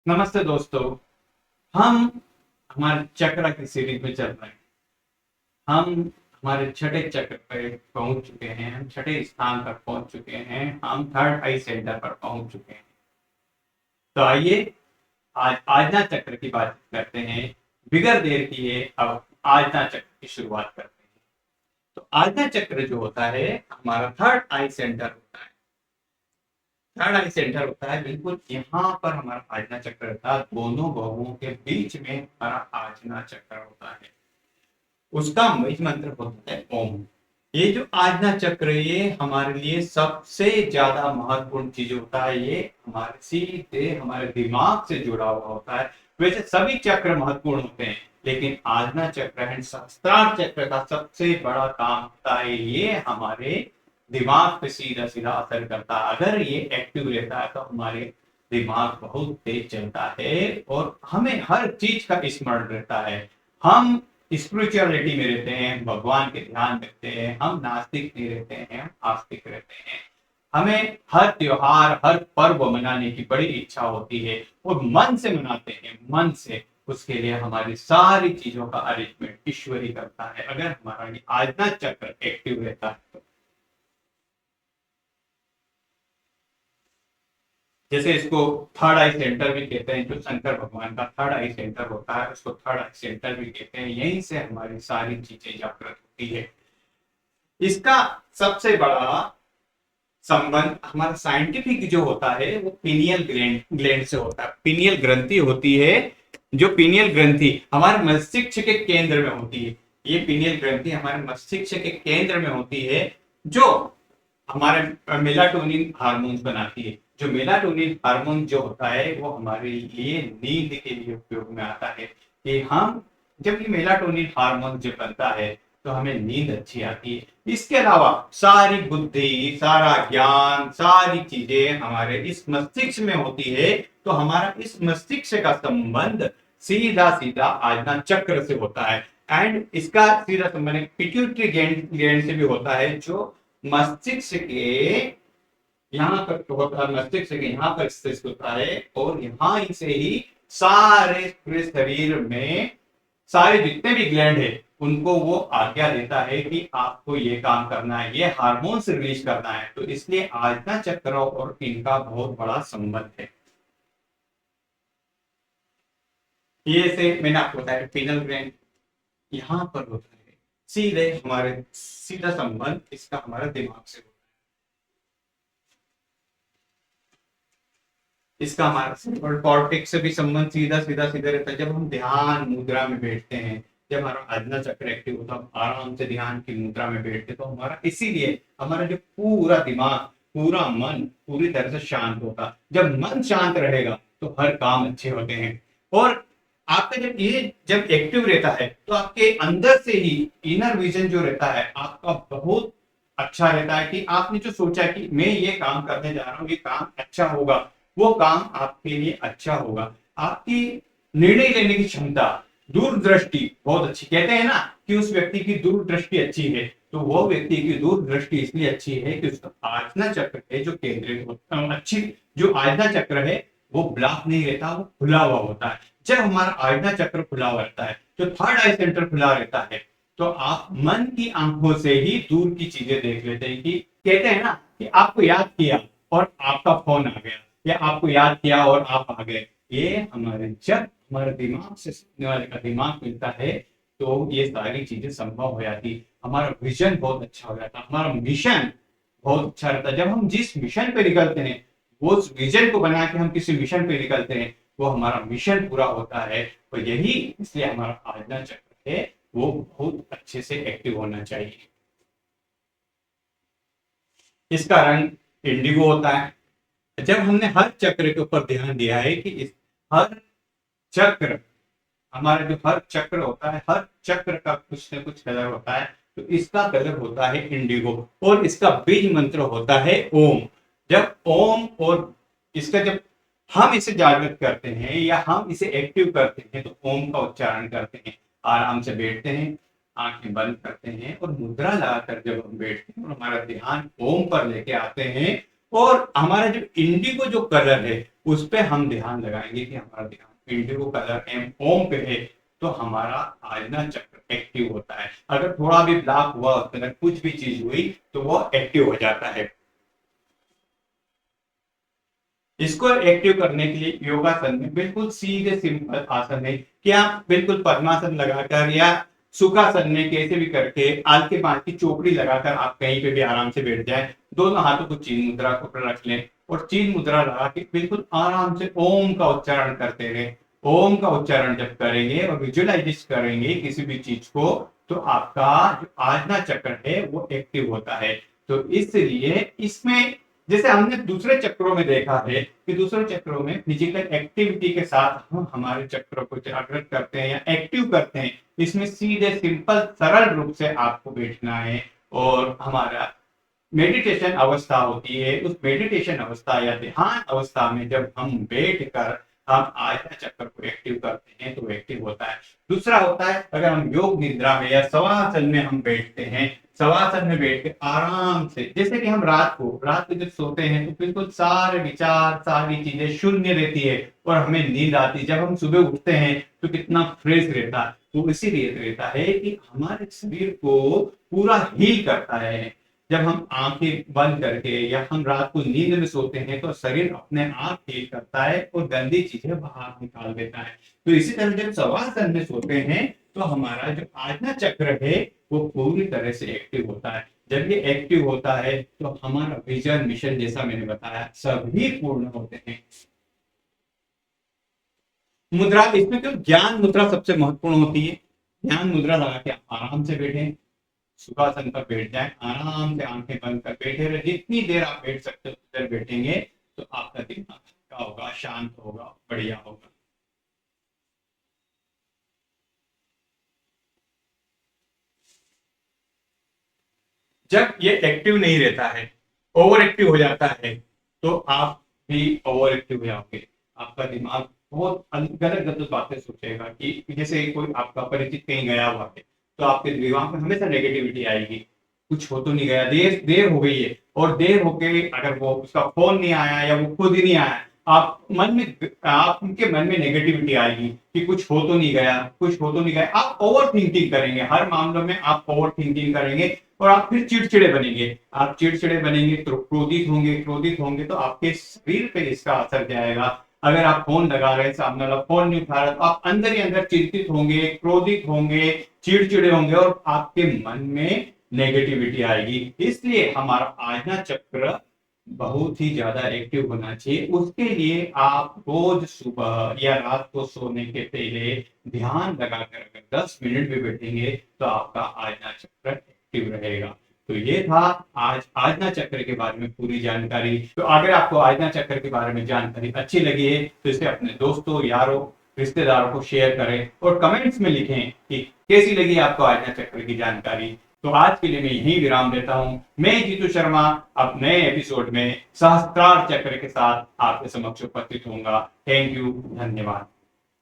नमस्ते दोस्तों। हम हमारे चक्र की सीरीज में चल रहे हैं। हम हमारे छठे चक्र पे पहुंच चुके हैं। हम छठे स्थान पर पहुंच चुके हैं। हम थर्ड आई सेंटर पर पहुंच चुके हैं। तो आइए आज आज्ञा चक्र की बात करते हैं। बिगर देर किए अब आज्ञा चक्र की शुरुआत करते हैं। तो आज्ञा चक्र जो होता है हमारा थर्ड आई सेंटर होता है। थर्ड आई सेंटर होता है बिल्कुल यहाँ पर हमारा आज्ञा चक्र रहता है। दोनों बाहुओं के बीच में हमारा आज्ञा चक्र होता है। उसका बीज मंत्र होता है ओम। ये जो आज्ञा चक्र ये हमारे लिए सबसे ज्यादा महत्वपूर्ण चीज होता है। ये हमारे सीधे हमारे दिमाग से जुड़ा हुआ होता है। वैसे सभी चक्र महत्वपूर्ण होते हैं, लेकिन आज्ञा चक्र है सहस्त्रार चक्र का सबसे बड़ा काम होता है। ये हमारे दिमाग पे सीधा सीधा असर करता है। अगर ये एक्टिव रहता है तो हमारे दिमाग बहुत तेज चलता है और हमें हर चीज का स्मरण रहता है। हम स्पिरिचुअलिटी में रहते हैं, भगवान के ध्यान रखते हैं। हम नास्तिक नहीं रहते हैं, हम आस्तिक रहते हैं। हमें हर त्योहार हर पर्व मनाने की बड़ी इच्छा होती है और मन से मनाते हैं, मन से। उसके लिए हमारी सारी चीजों का अरेंजमेंट ईश्वर ही करता है, अगर हमारा ये आज्ञा चक्र एक्टिव रहता है तो। जैसे इसको थर्ड आई सेंटर भी कहते हैं। जो शंकर भगवान का थर्ड आई सेंटर होता है उसको थर्ड आई सेंटर भी कहते हैं। यहीं से हमारी सारी चीजें जागृत होती है। इसका सबसे बड़ा संबंध हमारा साइंटिफिक जो होता है वो पीनियल ग्लैंड ग्लैंड से होता है। पीनियल ग्रंथि होती है। जो पीनियल ग्रंथि हमारे मस्तिष्क के केंद्र में होती है। ये पीनियल ग्रंथि हमारे मस्तिष्क के केंद्र में होती है, जो हमारे मेलाटोनिन हार्मोन्स बनाती है। जो मेलाटोनिन हार्मोन जो होता है वो हमारे लिए नींद के लिए उपयोग में आता है। कि हम जब ये मेलाटोनिन हार्मोन जब बनता है तो हमें नींद अच्छी आती है। इसके अलावा सारी बुद्धि सारा ज्ञान सारी चीजें हमारे इस मस्तिष्क में होती है। तो हमारा इस मस्तिष्क का संबंध सीधा सीधा आज्ञा चक्र से होता है। एंड इसका सीधा संबंध पिट्यूटरी ग्लैंड से भी होता है, जो मस्तिष्क के यहाँ पर होता है। मस्तिष्क के यहाँ पर स्थित होता है और यहाँ से ही सारे पूरे शरीर में सारे जितने भी ग्लैंड है उनको वो आज्ञा देता है कि आपको ये काम करना है, ये हार्मोन्स रिलीज करना है। तो इसलिए आज्ञा चक्र और इनका बहुत बड़ा संबंध है। ये से मैंने आपको बताया पीनल ग्लैंड यहाँ पर होता है। सीधे हमारे सीधा संबंध इसका हमारा दिमाग से होता है। इसका हमारा कॉर्टेक्स से भी संबंध सीधा सीधा सीधा रहता है। जब हम ध्यान मुद्रा में बैठते हैं, जब हमारा आज्ञा चक्र एक्टिव होता है, हम आराम से ध्यान की मुद्रा में बैठते तो हमारा इसीलिए हमारा जो पूरा दिमाग पूरा मन पूरी तरह से शांत होता। जब मन शांत रहेगा तो हर काम अच्छे होते हैं। और आपका जब ये जब एक्टिव रहता है तो आपके अंदर से ही इनर विजन जो रहता है आपका बहुत अच्छा रहता है। कि आपने जो सोचा कि मैं ये काम करने जा रहा हूँ, ये काम अच्छा होगा, वो काम आपके लिए अच्छा होगा। आपकी निर्णय लेने की क्षमता, दूरदृष्टि बहुत अच्छी। कहते हैं ना कि उस व्यक्ति की दूरदृष्टि अच्छी है, तो वो व्यक्ति की दूरदृष्टि इसलिए अच्छी है कि उसका आज्ञा चक्र है जो केंद्रित होता अच्छी। जो आज्ञा चक्र है वो ब्लॉक नहीं रहता, वो खुला हुआ होता है। जब हमारा आज्ञा चक्र खुला हुआ रहता है, जो थर्ड आई सेंटर खुला रहता है, तो आप मन की आंखों से ही दूर की चीजें देख लेते हैं। कि कहते हैं ना कि आपको याद किया और आपका फोन आ गया, या आपको याद किया और आप आ गए। ये हमारे जब हमारे दिमाग से सीखने वाले का दिमाग मिलता है तो ये सारी चीजें संभव हो जाती। हमारा विजन बहुत अच्छा हो जाता, हमारा मिशन बहुत अच्छा रहता। जब हम जिस मिशन पे निकलते हैं, वो उस विजन को बना के हम किसी मिशन पे निकलते हैं, वो हमारा मिशन पूरा होता है। और यही इसलिए हमारा आज्ञा चक्र है वो बहुत अच्छे से एक्टिव होना चाहिए। इसका रंग इंडिगो होता है। जब हमने हर चक्र के ऊपर ध्यान दिया है कि इस हर चक्र हमारा जो हर चक्र होता है, हर चक्र का कुछ ना कुछ कलर होता है। तो इसका कलर होता है इंडिगो और इसका बीज मंत्र होता है ओम। जब ओम और इसका जब हम इसे जागृत करते हैं या हम इसे एक्टिव करते हैं तो ओम का उच्चारण करते हैं। आराम से बैठते हैं, आंखें बंद करते हैं और मुद्रा लगाकर जब हम बैठते हैं और हमारा ध्यान ओम पर लेके आते हैं और हमारा जो इंडिगो जो कलर है उस पे हम ध्यान लगाएंगे कि हमारा ध्यान इंडिगो कलर एम ओम पे है, तो हमारा आज्ञा चक्र एक्टिव होता है। अगर थोड़ा भी ब्लॉक हुआ, अगर कुछ भी चीज हुई तो वो एक्टिव हो जाता है। इसको एक्टिव करने के लिए योगासन में बिल्कुल सीधे सिंपल आसन है कि आप बिल्कुल पद्मासन लगाकर या सुखासन में कैसे भी करके आलके बांध की चौकड़ी लगाकर आप कहीं पे भी आराम से बैठ जाए, दोनों हाथों को चीन मुद्रा को रख लें और चीन मुद्रा लगा के बिल्कुल आराम से ओम का उच्चारण करते रहे। ओम का उच्चारण जब करेंगे और विजुअलाइज करेंगे किसी भी चीज को, तो आपका जो आज्ञा चक्र है वो एक्टिव होता है। तो इसलिए इसमें जैसे हमने दूसरे चक्रों में देखा है कि दूसरे चक्रों में फिजिकल एक्टिविटी के साथ हम हमारे चक्रों को जागृत करते हैं या एक्टिव करते हैं। इसमें सीधे सिंपल सरल रूप से आपको बैठना है और हमारा मेडिटेशन अवस्था होती है। उस मेडिटेशन अवस्था या ध्यान अवस्था में जब हम बैठ कर हम आज्ञा चक्र को एक्टिव करते हैं तो एक्टिव होता है। दूसरा होता है अगर हम योग निद्रा में या शवासन में हम बैठते हैं, शवासन में बैठ के आराम से, जैसे कि हम रात को जब सोते हैं तो बिल्कुल सारे विचार सारी चीजें शून्य रहती है और हमें नींद आती है। जब हम सुबह उठते हैं तो कितना फ्रेश रहता है। तो इसीलिए रहता है कि हमारे शरीर को पूरा हील करता है। जब हम आंखें बंद करके या हम रात को नींद में सोते हैं तो शरीर अपने आप हील करता है और गंदी चीजें बाहर निकाल देता है। तो इसी तरह जब शवासन में सोते हैं तो हमारा जो आज्ञा चक्र है वो पूरी तरह से एक्टिव होता है। जब ये एक्टिव होता है तो हमारा विजन मिशन जैसा मैंने बताया सभी पूर्ण होते हैं। मुद्रा, इसमें तो ज्ञान मुद्रा सबसे महत्वपूर्ण होती है। ज्ञान मुद्रा लगा के आप आराम से बैठे, सुखासन पर बैठ जाए, आराम से आंखें बंद कर बैठे रहे। जितनी देर आप बैठ सकते हो उतनी देर बैठेंगे तो आपका दिमाग हल्का होगा, शांत होगा, बढ़िया होगा। जब ये एक्टिव नहीं रहता है, ओवर एक्टिव हो जाता है, तो आप भी ओवर एक्टिव हो जाओगे। आपका दिमाग बहुत गलत गलत बातें सोचेगा कि जैसे कोई आपका परिचित कहीं गया हुआ है तो आपके दिमाग में हमेशा नेगेटिविटी आएगी। कुछ हो तो नहीं गया, देर देर हो गई है, और देर होके अगर वो उसका फोन नहीं आया या वो खुद ही नहीं आया, आप उनके मन में नेगेटिविटी आएगी कि कुछ हो तो नहीं गया, कुछ हो तो नहीं गया। आप ओवर थिंकिंग करेंगे, हर मामलों में आप ओवर थिंकिंग करेंगे और आप फिर चिड़चिड़े बनेंगे। आप चिड़चिड़े बनेंगे तो क्रोधित होंगे तो आपके शरीर पे इसका असर जाएगा। अगर आप फोन लगा रहे हैं, सामने वाला फोन नहीं उठा रहा, तो आप अंदर ही अंदर चिंतित होंगे, क्रोधित होंगे, चिड़चिड़े होंगे और आपके मन में नेगेटिविटी आएगी। इसलिए हमारा आज्ञा चक्र बहुत ही ज्यादा एक्टिव होना चाहिए। उसके लिए आप रोज सुबह या रात को सोने के पहले ध्यान लगाकर अगर 10 मिनट भी बैठेंगे तो आपका आज्ञा चक्र एक्टिव रहेगा। तो ये था आज आज्ञा चक्र के बारे में पूरी जानकारी। तो अगर आपको आज्ञा चक्र के बारे में जानकारी अच्छी लगी है तो इसे अपने दोस्तों, यारों, रिश्तेदारों को शेयर करें और कमेंट्स में लिखें कि कैसी लगी आपको आज्ञा चक्र की जानकारी। तो आज के लिए मैं यही विराम देता हूं। मैं जीतू शर्मा अब नए एपिसोड में सहस्त्रार चक्र के साथ आपके समक्ष उपस्थित होऊंगा। थैंक यू, धन्यवाद।